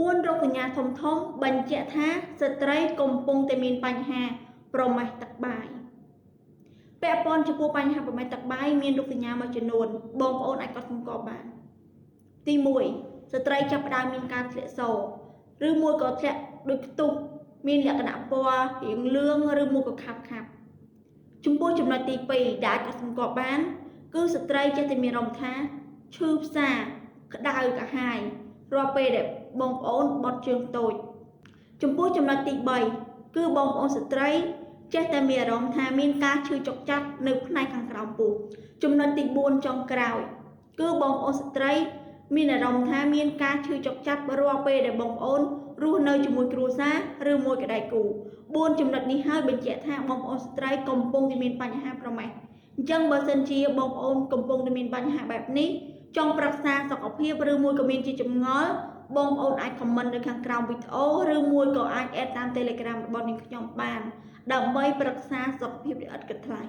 4 រោគសញ្ញាធំបញ្ជាក់ថាស្ត្រីកំពុងតែមានបញ្ហាប្រមាស់ទឹកបាយពាក់ព័ន្ធចំពោះបញ្ហាប្រមាស់ទឹកបាយមានរោគសញ្ញាមួយចំនួនបងប្អូនអាចកត់សម្គាល់បានទី1ស្ត្រីចាប់ផ្ដើមមានការធ្លាក់សឬមួយក៏ធ្លាក់ដូចខ្ទុះមានលក្ខណៈពណ៌រាងលឿងឬមួយក៏ខាប់ចំពោះចំណុចទី2ដែលអាចកត់សម្គាល់បានគឺស្ត្រីចេះតែមានអារម្មណ៍ថាឈឺផ្សាក្តៅកាហាយរាល់ពេលដែលបងប្អូនបត់ជើងតូចចំពោះចំណុចទី3គឺបងប្អូនស្ត្រីចេះតែមានអារម្មណ៍ថាមានការឈឺចុកចាប់នៅផ្នែកខាងក្រោមពោះចំណុចទី4ចុងក្រោយគឺបងប្អូនស្ត្រីមានអារម្មណ៍ថាមានការឈឺចុកចាប់រាល់ពេលដែលបងប្អូនរស់នៅជាមួយគ្រួសារឬមួយក្តីគូ4ចំណុចនេះហើយបញ្ជាក់ថាបងប្អូនស្ត្រីកំពុងតែមានបញ្ហាប្រមាស់អញ្ចឹងបើសិនជាបងប្អូនកំពុងតែមានបញ្ហាបែបនេះចង់ប្រឹក្សាសុខភាពឬមួយក៏មានជាចម្ងល់បងប្អូនអាច comment នៅខាងក្រោមវីដេអូឬមួយក៏អាច add តាម Telegram របស់នាងខ្ញុំបានដើម្បីប្រឹក្សាសុខភាពដែលឥតគិតថ្លៃ